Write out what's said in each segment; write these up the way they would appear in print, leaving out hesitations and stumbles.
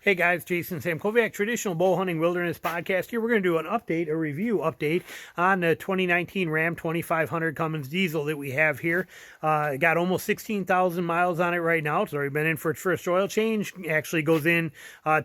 Hey guys, Jason Samkoviak, Traditional Bow Hunting Wilderness Podcast here. We're going to do an update, a review update on the 2019 Ram 2500 Cummins diesel that we have here. Got almost 16,000 miles on it right now. It's already been in for its first oil change. Actually goes in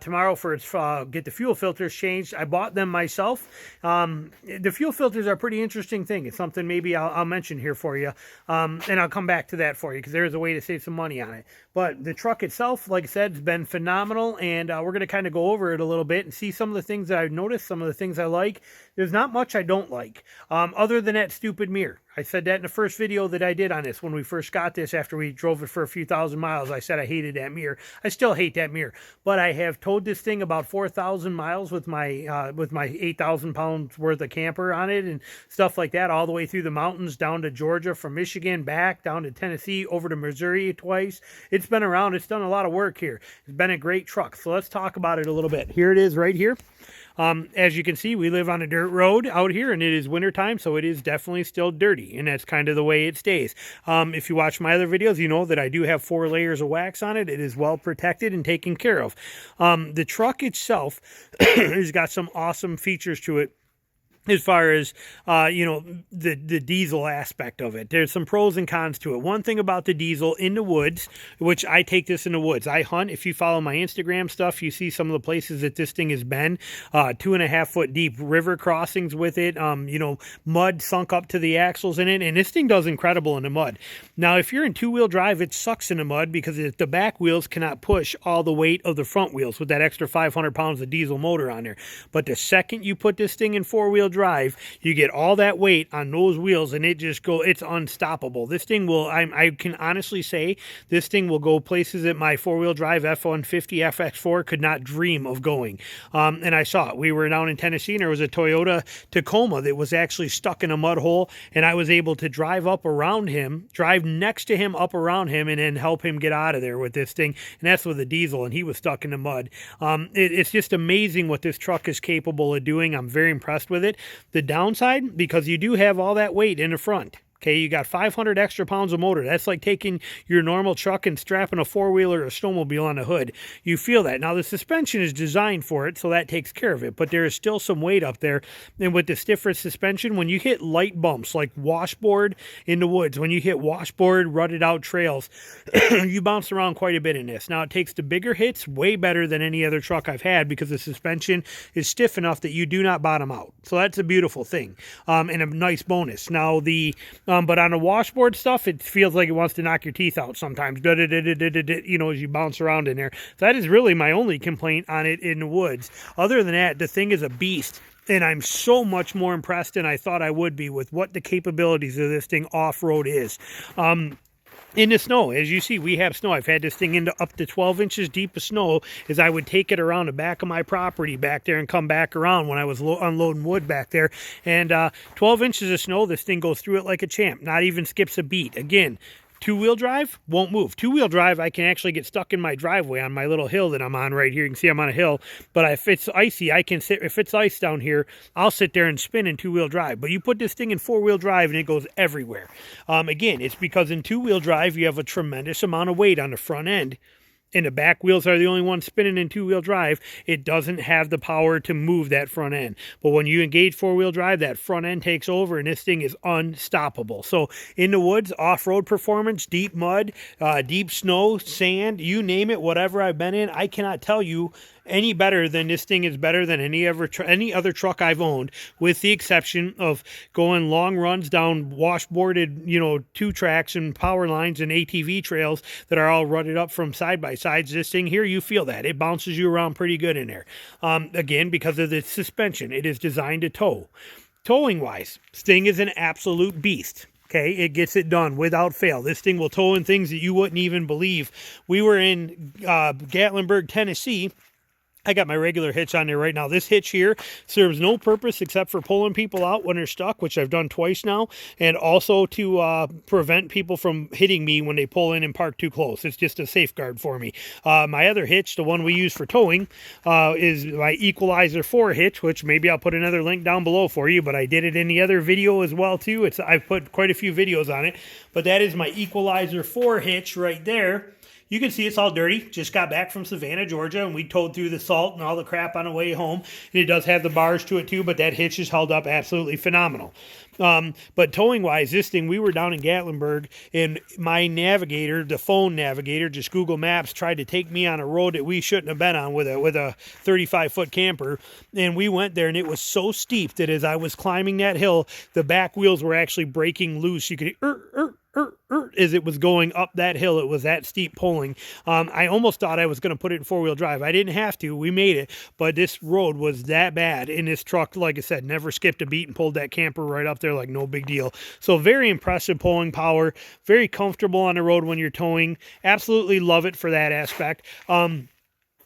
tomorrow for its get the fuel filters changed. I bought them myself. The fuel filters are a pretty interesting thing. It's something maybe I'll mention here for you, and I'll come back to that for you because there is a way to save some money on it. But the truck itself, like I said, has been phenomenal, and we're going to kind of go over it a little bit and see some of the things that I've noticed, some of the things I like. There's not much I don't like, other than that stupid mirror. I said that in the first video that I did on this when we first got this after we drove it for a few thousand miles. I said I hated that mirror. I still hate that mirror, but I have towed this thing about 4,000 miles with my 8,000 pounds worth of camper on it and stuff like that, all the way through the mountains down to Georgia, from Michigan back down to Tennessee, over to Missouri twice. It's been around. It's done a lot of work here. It's been a great truck. So let's talk about it a little bit. Here it is right here. As you can see, we live on a dirt road out here, and it is wintertime, so it is definitely still dirty, and that's kind of the way it stays. If you watch my other videos, you know that I do have 4 layers of wax on it. It is well protected and taken care of. The truck itself has got some awesome features to it. As far as, the diesel aspect of it. There's some pros and cons to it. One thing about the diesel in the woods, which I take this in the woods. I hunt. If you follow my Instagram stuff, you see some of the places that this thing has been. 2.5 foot deep river crossings with it. Mud sunk up to the axles in it. And this thing does incredible in the mud. Now, if you're in 2-wheel drive, it sucks in the mud because the back wheels cannot push all the weight of the front wheels with that extra 500 pounds of diesel motor on there. But the second you put this thing in 4-wheel drive, you get all that weight on those wheels and it's unstoppable. This thing will, I can honestly say, this thing will go places that my 4-wheel drive F-150 FX4 could not dream of going. And I saw it. We were down in Tennessee, and there was a Toyota Tacoma that was actually stuck in a mud hole, and I was able to drive next to him, up around him, and then help him get out of there with this thing. And that's with a diesel, and he was stuck in the mud. It's just amazing what this truck is capable of doing. I'm very impressed with it. The downside, because you do have all that weight in the front. Okay, you got 500 extra pounds of motor. That's like taking your normal truck and strapping a 4-wheeler or a snowmobile on the hood. You feel that. Now, the suspension is designed for it, so that takes care of it. But there is still some weight up there. And with the stiffer suspension, when you hit light bumps like washboard in the woods, when you hit washboard, rutted out trails, you bounce around quite a bit in this. Now, it takes the bigger hits way better than any other truck I've had because the suspension is stiff enough that you do not bottom out. So that's a beautiful thing and a nice bonus. Now, but on the washboard stuff, it feels like it wants to knock your teeth out sometimes, as you bounce around in there. So that is really my only complaint on it in the woods. Other than that, the thing is a beast. And I'm so much more impressed than I thought I would be with what the capabilities of this thing off-road is. In the snow, as you see, we have snow. I've had this thing into up to 12 inches deep of snow as I would take it around the back of my property back there and come back around when I was unloading wood back there. And 12 inches of snow, this thing goes through it like a champ. Not even skips a beat. Again, 2-wheel drive won't move. 2-wheel drive, I can actually get stuck in my driveway on my little hill that I'm on right here. You can see I'm on a hill. But if it's icy, I can sit. If it's ice down here, I'll sit there and spin in 2-wheel drive. But you put this thing in 4-wheel drive and it goes everywhere. Again, it's because in 2-wheel drive, you have a tremendous amount of weight on the front end. And the back wheels are the only ones spinning in 2-wheel drive. It doesn't have the power to move that front end. But when you engage 4-wheel drive, that front end takes over, and this thing is unstoppable. So in the woods, off-road performance, deep mud, deep snow, sand, you name it, whatever I've been in, I cannot tell you any better than this thing is better than any other truck I've owned, with the exception of going long runs down washboarded, 2-tracks and power lines and ATV trails that are all rutted up from side-by-sides. This thing here, you feel that. It bounces you around pretty good in there. Again, because of the suspension, it is designed to tow. Towing-wise, this thing is an absolute beast. Okay, it gets it done without fail. This thing will tow in things that you wouldn't even believe. We were in Gatlinburg, Tennessee. I got my regular hitch on there right now. This hitch here serves no purpose except for pulling people out when they're stuck, which I've done twice now, and also to prevent people from hitting me when they pull in and park too close. It's just a safeguard for me. My other hitch, the one we use for towing, is my Equalizer 4 hitch, which maybe I'll put another link down below for you, but I did it in the other video as well too. I've put quite a few videos on it, but that is my Equalizer 4 hitch right there. You can see it's all dirty. Just got back from Savannah, Georgia, and we towed through the salt and all the crap on the way home. And it does have the bars to it too, but that hitch is held up absolutely phenomenal. But towing wise, this thing, we were down in Gatlinburg, and my navigator, the phone navigator, just Google Maps, tried to take me on a road that we shouldn't have been on with a 35-foot camper. And we went there, and it was so steep that as I was climbing that hill, the back wheels were actually breaking loose. You could as it was going up that hill. It was that steep pulling. I almost thought I was going to put it in four-wheel drive. I didn't have to. We made it, but this road was that bad. And this truck, like I said, never skipped a beat and pulled that camper right up there like no big deal. So very impressive pulling power, very comfortable on the road when you're towing. Absolutely love it for that aspect.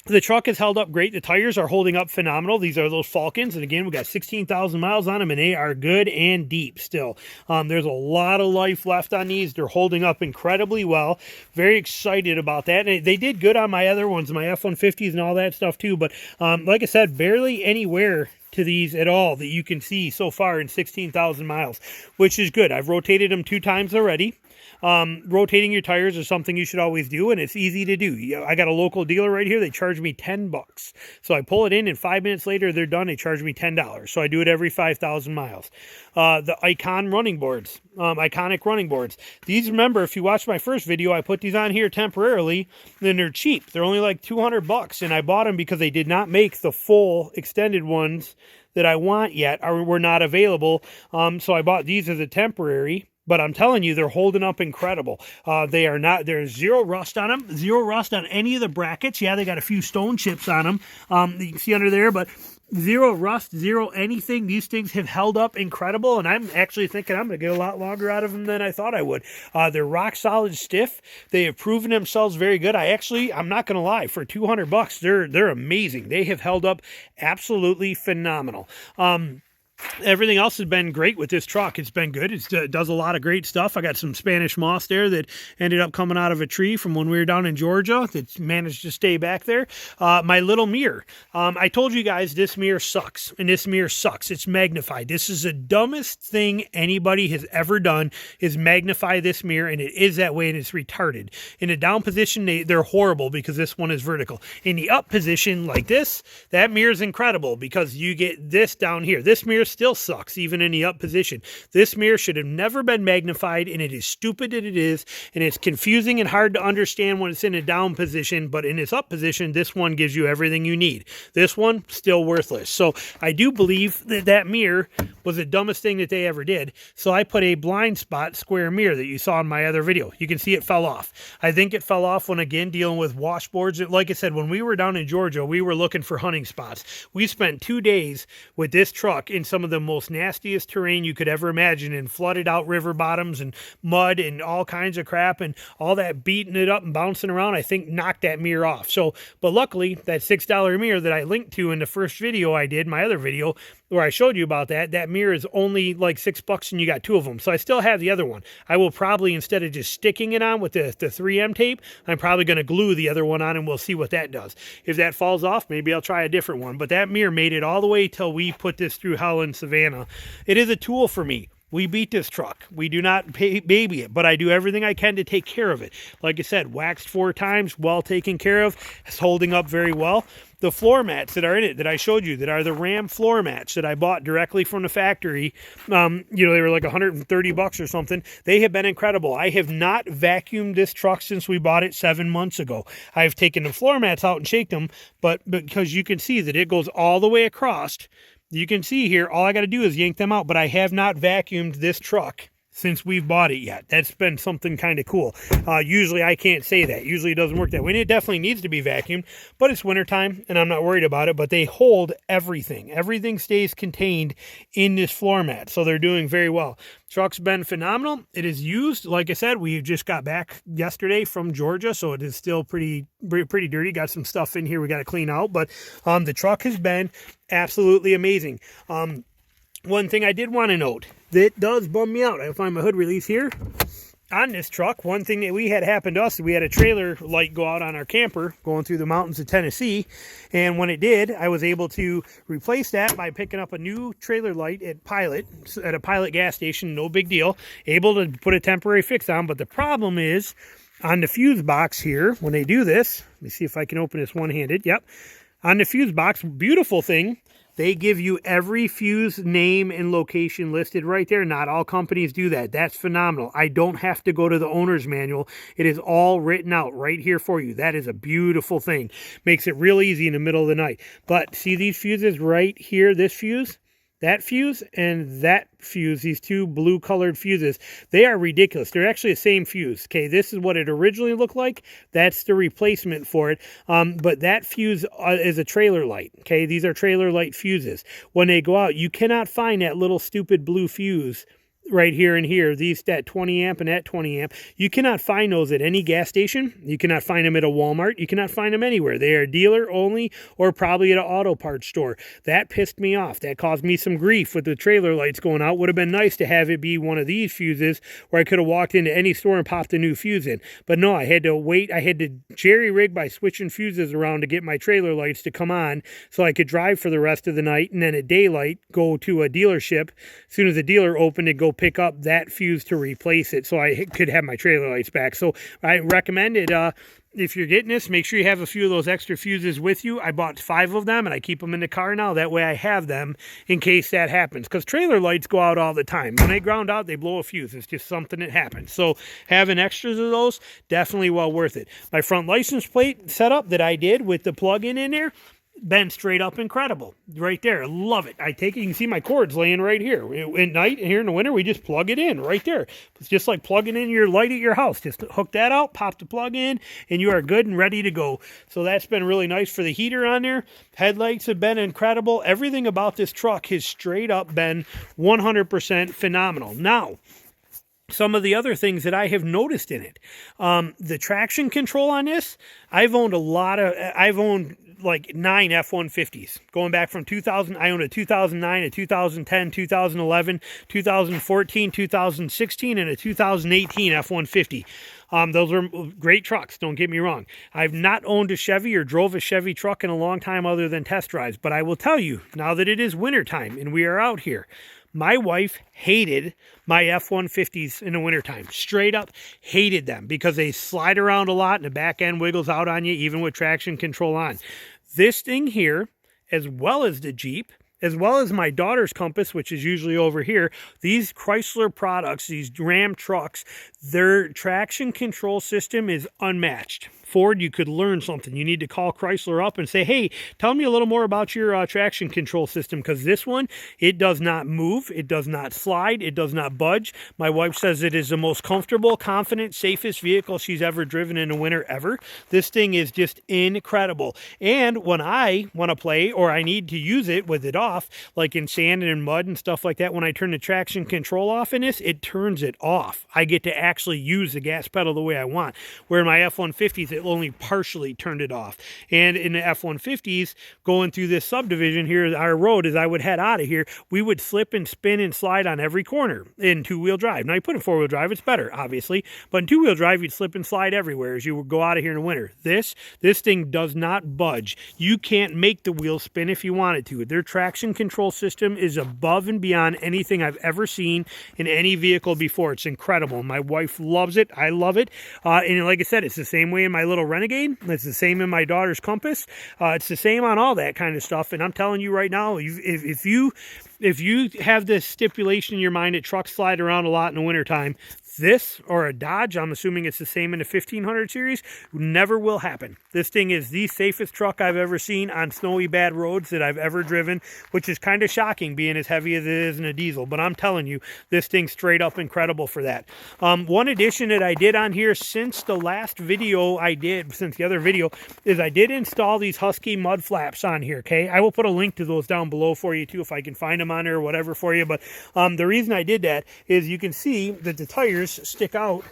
The truck is held up great. The tires are holding up phenomenal. These are those Falcons. And again, we got 16,000 miles on them, and they are good and deep still. There's a lot of life left on these. They're holding up incredibly well. Very excited about that. And they did good on my other ones, my F-150s and all that stuff too. But like I said, barely anywhere to these at all that you can see so far in 16,000 miles, which is good. I've rotated them 2 times already. Rotating your tires is something you should always do, and it's easy to do. I got a local dealer right here. They charge me $10. So I pull it in, and 5 minutes later, they're done. They charge me $10. So I do it every 5,000 miles. The Iconic running boards. These, remember, if you watched my first video, I put these on here temporarily, and they're cheap. They're only like $200, and I bought them because they did not make the full extended ones that I want yet, or were not available. So I bought these as a temporary. But I'm telling you, they're holding up incredible. There's zero rust on them, zero rust on any of the brackets. Yeah, they got a few stone chips on them. You can see under there, but zero rust, zero anything. These things have held up incredible, and I'm actually thinking I'm going to get a lot longer out of them than I thought I would. They're rock solid stiff. They have proven themselves very good. I'm not going to lie, for $200, they're amazing. They have held up absolutely phenomenal. Everything else has been great with this truck. It's been good. It does a lot of great stuff. I got some Spanish moss there that ended up coming out of a tree from when we were down in Georgia that managed to stay back there. My little mirror. I told you guys this mirror sucks, and this mirror sucks. It's magnified. This is the dumbest thing anybody has ever done, is magnify this mirror, and it is that way, and it's retarded. In the down position, they're horrible because this one is vertical. In the up position like this, that mirror is incredible because you get this down here. This mirror still sucks even in the up position. This mirror should have never been magnified, and it is stupid that it is, and it's confusing and hard to understand when it's in a down position, but in its up position, this one gives you everything you need. This one, still worthless. So I do believe that mirror was the dumbest thing that they ever did. So I put a blind spot square mirror that you saw in my other video. You can see it fell off. I think it fell off when, again, dealing with washboards. Like I said, when we were down in Georgia, we were looking for hunting spots. We spent 2 days with this truck in some of the most nastiest terrain you could ever imagine, and flooded out river bottoms and mud and all kinds of crap, and all that beating it up and bouncing around, I think, knocked that mirror off. So, but luckily, that $6 mirror that I linked to in the first video I did, my other video, where I showed you about that mirror is only like $6 and you got 2 of them. So I still have the other one. I will probably, instead of just sticking it on with the 3M tape, I'm probably going to glue the other one on, and we'll see what that does. If that falls off, maybe I'll try a different one. But that mirror made it all the way till we put this through hell in Savannah. It is a tool for me. We beat this truck. We do not baby it, but I do everything I can to take care of it. Like I said, waxed 4 times, well taken care of. It's holding up very well. The floor mats that are in it that I showed you, that are the Ram floor mats that I bought directly from the factory, they were like $130 or something. They have been incredible. I have not vacuumed this truck since we bought it 7 months ago. I've taken the floor mats out and shaked them, but because you can see that it goes all the way across. You can see here, all I got to do is yank them out, but I have not vacuumed this truck since we've bought it yet. That's been something kind of cool. Usually I can't say that. Usually it doesn't work that way. And it definitely needs to be vacuumed, but it's wintertime and I'm not worried about it, but they hold everything. Everything stays contained in this floor mat, so they're doing very well. Truck's been phenomenal. It is used. Like I said, we just got back yesterday from Georgia, so it is still pretty dirty. Got some stuff in here we got to clean out, but the truck has been absolutely amazing. One thing I did want to note that does bum me out. I find my hood release here. On this truck, one thing that we had happen to us, we had a trailer light go out on our camper going through the mountains of Tennessee, and when it did, I was able to replace that by picking up a new trailer light at a Pilot gas station. No big deal. Able to put a temporary fix on, but the problem is on the fuse box here, when they do this, let me see if I can open this one-handed. Yep. On the fuse box, beautiful thing, they give you every fuse name and location listed right there. Not all companies do that. That's phenomenal. I don't have to go to the owner's manual. It is all written out right here for you. That is a beautiful thing. Makes it real easy in the middle of the night. But see these fuses right here, this fuse? That fuse and that fuse, these two blue colored fuses, they are ridiculous. They're actually the same fuse. Okay, this is what it originally looked like. That's the replacement for it. But that fuse is a trailer light. Okay, these are trailer light fuses. When they go out, you cannot find that little stupid blue fuse right here and here, that 20 amp and that 20 amp. You cannot find those at any gas station. You cannot find them at a Walmart. You cannot find them anywhere. They are dealer only or probably at an auto parts store. That pissed me off. That caused me some grief with the trailer lights going out. Would have been nice to have it be one of these fuses where I could have walked into any store and popped a new fuse in. But no, I had to wait. I had to jerry rig by switching fuses around to get my trailer lights to come on so I could drive for the rest of the night, and then at daylight go to a dealership. As soon as the dealer opened, it'd go pick up that fuse to replace it so I could have my trailer lights back. So I recommend it. If you're getting this, make sure you have a few of those extra fuses with you. I bought 5 of them and I keep them in the car now. That way I have them in case that happens, because trailer lights go out all the time. When they ground out, they blow a fuse. It's just something that happens. So having extras of those, definitely well worth it. My front license plate setup that I did with the plug-in in there, been straight up incredible right there. Love it. I take it, you can see my cords laying right here. At night, here in the winter, we just plug it in right there. It's just like plugging in your light at your house. Just hook that out, pop the plug in, and you are good and ready to go. So that's been really nice for the heater on there. Headlights have been incredible. Everything about this truck has straight up been 100% phenomenal. Now, some of the other things that I have noticed in it, the traction control on this, I've owned like 9 F-150s. Going back from 2000, I owned a 2009, a 2010, 2011, 2014, 2016, and a 2018 F-150. Those are great trucks, don't get me wrong. I've not owned a Chevy or drove a Chevy truck in a long time other than test drives, but I will tell you, now that it is wintertime and we are out here, my wife hated my F-150s in the wintertime. Straight up hated them because they slide around a lot and the back end wiggles out on you even with traction control on. This thing here, as well as the Jeep, as well as my daughter's Compass, which is usually over here, these Chrysler products, these Ram trucks, their traction control system is unmatched. Ford, you could learn something. You need to call Chrysler up and say, hey, tell me a little more about your traction control system, because this one, it does not move, it does not slide, it does not budge. My wife says it is the most comfortable, confident, safest vehicle she's ever driven in the winter ever. This thing is just incredible. And when I want to play or I need to use it with it off, like in sand and in mud and stuff like that, when I turn the traction control off in this, it turns it off. I get to actually use the gas pedal the way I want. Where my F-150s, it only partially turned it off. And in the F-150s, going through this subdivision here, our road, as I would head out of here, we would slip and spin and slide on every corner in two-wheel drive. Now, you put in four-wheel drive, it's better, obviously. But in two-wheel drive, you'd slip and slide everywhere as you would go out of here in the winter. This thing does not budge. You can't make the wheel spin if you wanted to. Their traction control system is above and beyond anything I've ever seen in any vehicle before. It's incredible. My wife loves it. I love it. And like I said, it's the same way in my little Renegade. It's the same in my daughter's Compass. It's the same on all that kind of stuff. And I'm telling you right now, if you have this stipulation in your mind that trucks slide around a lot in the wintertime, this or a Dodge, I'm assuming it's the same in the 1500 series, never will happen. This thing is the safest truck I've ever seen on snowy bad roads that I've ever driven, which is kind of shocking being as heavy as it is in a diesel. But I'm telling you, this thing's straight up incredible for that. One addition that I did on here since the last video I did, since the other video, is I did install these Husky Mud Flaps on here, okay? I will put a link to those down below for you too if I can find them on there or whatever for you. But the reason I did that is you can see that the tires stick out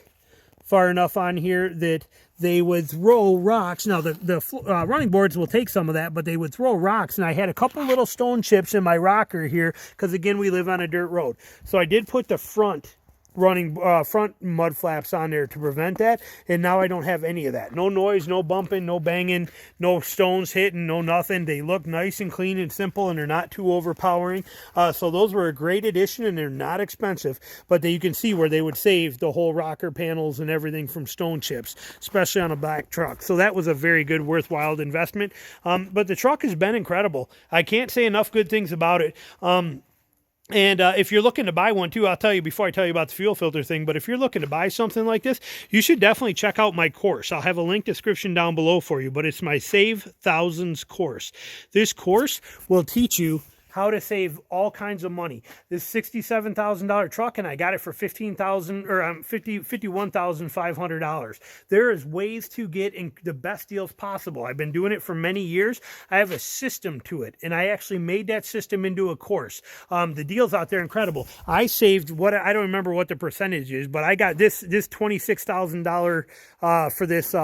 far enough on here that they would throw rocks. Now, the running boards will take some of that, but they would throw rocks. And I had a couple little stone chips in my rocker here because, again, we live on a dirt road. So I did put the front running front mud flaps on there to prevent that, and now I don't have any of that. No noise, no bumping, no banging, no stones hitting, no nothing. They look nice and clean and simple, and they're not too overpowering. So those were a great addition, and they're not expensive, but you can see where they would save the whole rocker panels and everything from stone chips, especially on a black truck. So that was a very good, worthwhile investment. But the truck has been incredible. I can't say enough good things about it. And if you're looking to buy one too, I'll tell you before I tell you about the fuel filter thing, but if you're looking to buy something like this, you should definitely check out my course. I'll have a link description down below for you, but it's my Save Thousands course. This course will teach you how to save all kinds of money. This $67,000 truck, and I got it for $51,500. There is ways to get in the best deals possible. I've been doing it for many years. I have a system to it, and I actually made that system into a course. The deals out there are incredible. I saved I don't remember what the percentage is, but I got this $26,000 for this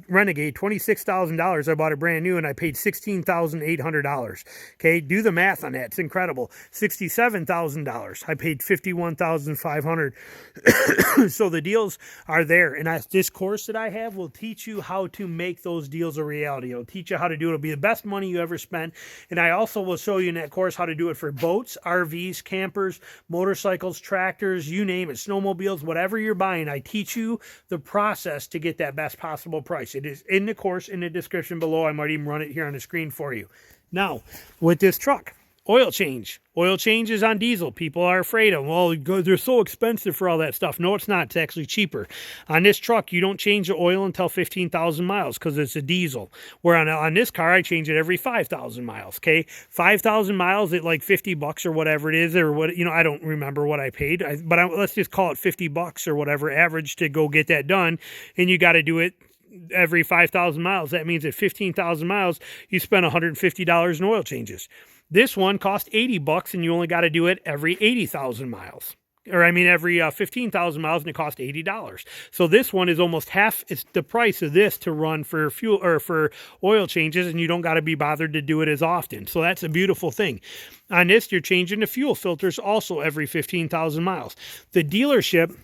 Renegade, $26,000. I bought it brand new, and I paid $16,800. Okay, do the math on that. It's incredible. $67,000. I paid $51,500. So the deals are there, and this course that I have will teach you how to make those deals a reality. It'll teach you how to do it. It'll be the best money you ever spent, and I also will show you in that course how to do it for boats, RVs, campers, motorcycles, tractors, you name it, snowmobiles, whatever you're buying. I teach you the process to get that best possible price. It is in the course in the description below. I might even run it here on the screen for you. Now, with this truck, oil change. Oil changes on diesel. People are afraid of, well, they're so expensive for all that stuff. No, it's not. It's actually cheaper. On this truck, you don't change the oil until 15,000 miles because it's a diesel. Where on this car, I change it every 5,000 miles, okay? 5,000 miles at like $50 or whatever it is, or what, I don't remember what I paid, let's just call it $50 or whatever average to go get that done, and you got to do it every 5,000 miles. That means at 15,000 miles, you spend $150 in oil changes. This one cost $80, and you only got to do it every 80,000 miles. Every 15,000 miles, and it cost $80. So this one is almost half. It's the price of this to run for fuel or for oil changes, and you don't got to be bothered to do it as often. So that's a beautiful thing. On this, you're changing the fuel filters also every 15,000 miles. The dealership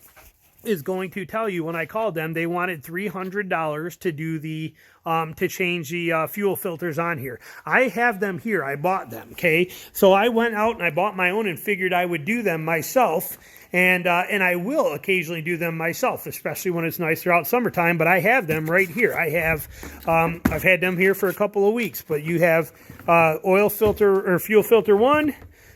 is going to tell you, when I called them, they wanted $300 to do the to change the fuel filters on here. I have them here. I bought them. Okay, so I went out and I bought my own and figured I would do them myself. And I will occasionally do them myself, especially when it's nice throughout summertime. But I have them right here. I've had them here for a couple of weeks. But you have oil filter or fuel filter 1,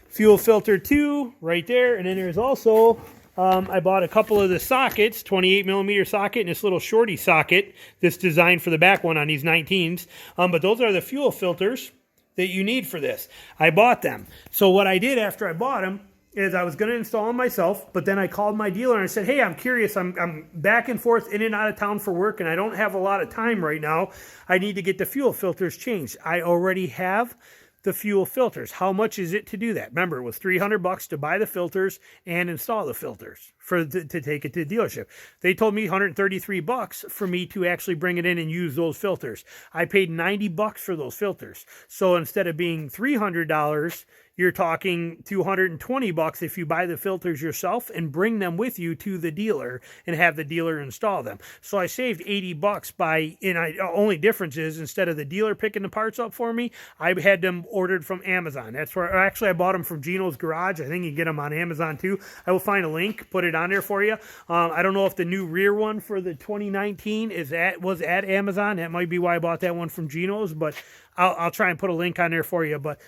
fuel filter 2 right there, and then there's also I bought a couple of the sockets, 28 millimeter socket and this little shorty socket that's designed for the back one on these 19s. But those are the fuel filters that you need for this. I bought them. So what I did after I bought them is I was going to install them myself, but then I called my dealer and I said, hey, I'm curious. I'm back and forth in and out of town for work, and I don't have a lot of time right now. I need to get the fuel filters changed. I already have the fuel filters. How much is it to do that? Remember, it was $300 to buy the filters and install the filters to take it to the dealership. They told me $133 for me to actually bring it in and use those filters. I paid $90 for those filters. So instead of being $300, you're talking $220 if you buy the filters yourself and bring them with you to the dealer and have the dealer install them. So I saved $80 only difference is instead of the dealer picking the parts up for me, I had them ordered from Amazon. That's where actually I bought them from Gino's Garage. I think you can get them on Amazon too. I will find a link, put it on there for you. I don't know if the new rear one for the 2019 was at Amazon. That might be why I bought that one from Gino's, but I'll try and put a link on there for you. But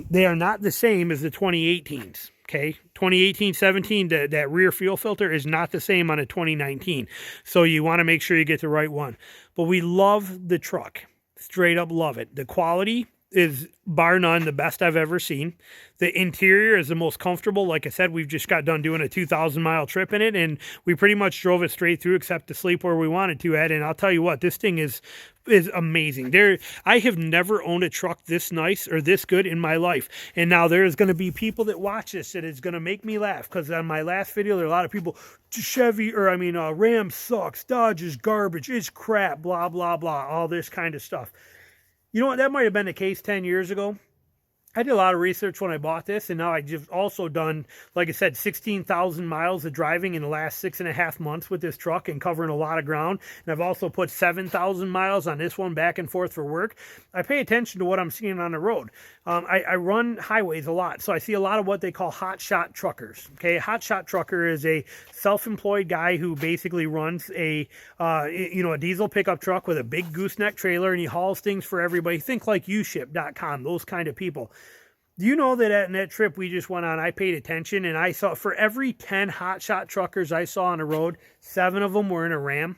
they are not the same as the 2018s. Okay, 2018-17, that rear fuel filter is not the same on a 2019. So you want to make sure you get the right one. But we love the truck. Straight up love it. The quality is bar none the best I've ever seen. The interior is the most comfortable. Like I said, we've just got done doing a 2,000-mile trip in it, and we pretty much drove it straight through except to sleep where we wanted to at. And I'll tell you what, this thing is amazing. I have never owned a truck this nice or this good in my life. And now there's going to be people that watch this that is going to make me laugh, because on my last video, there are a lot of people, Ram sucks, Dodge is garbage, it's crap, blah, blah, blah, all this kind of stuff. You know what? That might have been the case 10 years ago. I did a lot of research when I bought this, and now I've just also done, like I said, 16,000 miles of driving in the last 6.5 months with this truck and covering a lot of ground. And I've also put 7,000 miles on this one back and forth for work. I pay attention to what I'm seeing on the road. I run highways a lot, so I see a lot of what they call hotshot truckers. Okay, hotshot trucker is a self-employed guy who basically runs a diesel pickup truck with a big gooseneck trailer, and he hauls things for everybody. Think like uship.com, those kind of people. Do you know that in that trip we just went on, I paid attention, and I saw for every 10 hotshot truckers I saw on the road, 7 of them were in a Ram.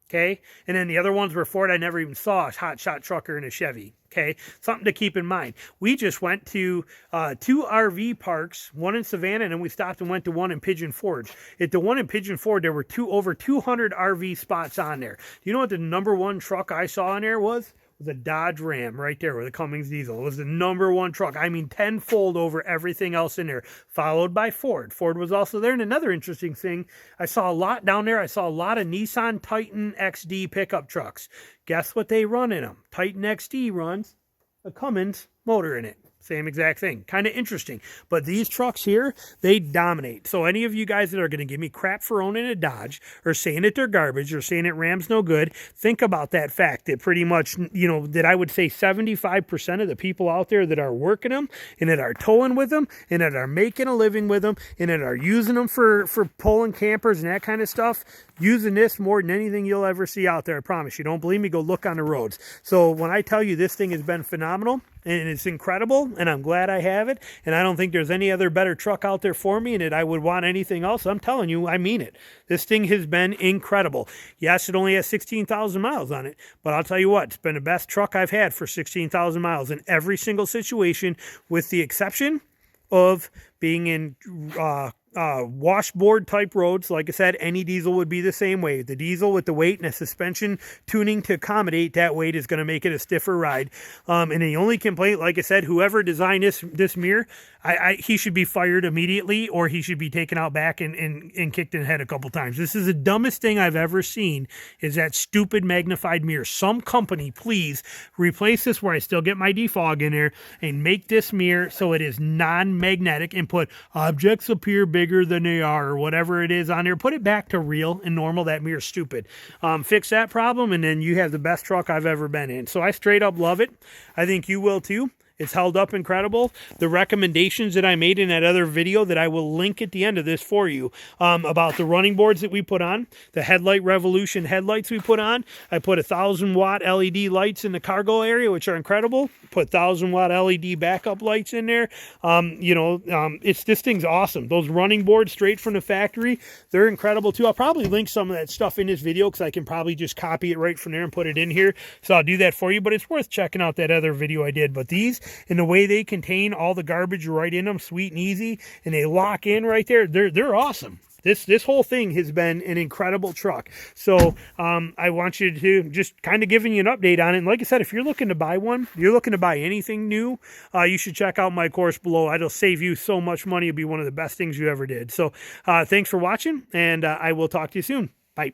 Okay, and then the other ones were Ford. I never even saw a hotshot trucker in a Chevy. Okay, something to keep in mind. We just went to 2 RV parks, one in Savannah, and then we stopped and went to one in Pigeon Forge. At the one in Pigeon Forge, there were over 200 RV spots on there. Do you know what the #1 truck I saw in there was? The Dodge Ram right there with the Cummins diesel. It was the #1 truck. I mean, tenfold over everything else in there, followed by Ford. Ford was also there. And another interesting thing, I saw a lot down there. I saw a lot of Nissan Titan XD pickup trucks. Guess what they run in them? Titan XD runs a Cummins motor in it. Same exact thing. Kind of interesting. But these trucks here, they dominate. So any of you guys that are going to give me crap for owning a Dodge or saying that they're garbage or saying that Ram's no good, think about that fact that pretty much, that I would say 75% of the people out there that are working them and that are towing with them and that are making a living with them and that are using them for pulling campers and that kind of stuff, using this more than anything you'll ever see out there. I promise you. Don't believe me? Go look on the roads. So when I tell you this thing has been phenomenal, and it's incredible, and I'm glad I have it, and I don't think there's any other better truck out there for me, and that I would want anything else. I'm telling you, I mean it. This thing has been incredible. Yes, it only has 16,000 miles on it, but I'll tell you what, it's been the best truck I've had for 16,000 miles in every single situation, with the exception of being in washboard type roads. Like I said, any diesel would be the same way. The diesel with the weight and the suspension tuning to accommodate that weight is going to make it a stiffer ride. And the only complaint, like I said, whoever designed this mirror, he should be fired immediately, or he should be taken out back and kicked in the head a couple times. This is the dumbest thing I've ever seen, is that stupid magnified mirror. Some company, please replace this where I still get my defog in there and make this mirror so it is non-magnetic and put objects appear bigger than they are, or whatever it is on there. Put it back to real and normal. That mirror's stupid. Fix that problem, and then you have the best truck I've ever been in. So I straight up love it. I think you will too. It's held up incredible. The recommendations that I made in that other video that I will link at the end of this for you, about the running boards that we put on, the Headlight Revolution headlights we put on. I put 1,000-watt LED lights in the cargo area, which are incredible. Put 1,000-watt LED backup lights in there. This thing's awesome. Those running boards straight from the factory, they're incredible too. I'll probably link some of that stuff in this video because I can probably just copy it right from there and put it in here. So I'll do that for you, but it's worth checking out that other video I did. But these, and the way they contain all the garbage right in them, sweet and easy, and they lock in right there, they're awesome. This whole thing has been an incredible truck. So I want you to just kind of giving you an update on it. And like I said, if you're looking to buy one, you're looking to buy anything new, you should check out my course below. It'll save you so much money. It'll be one of the best things you ever did. So thanks for watching, and I will talk to you soon. Bye.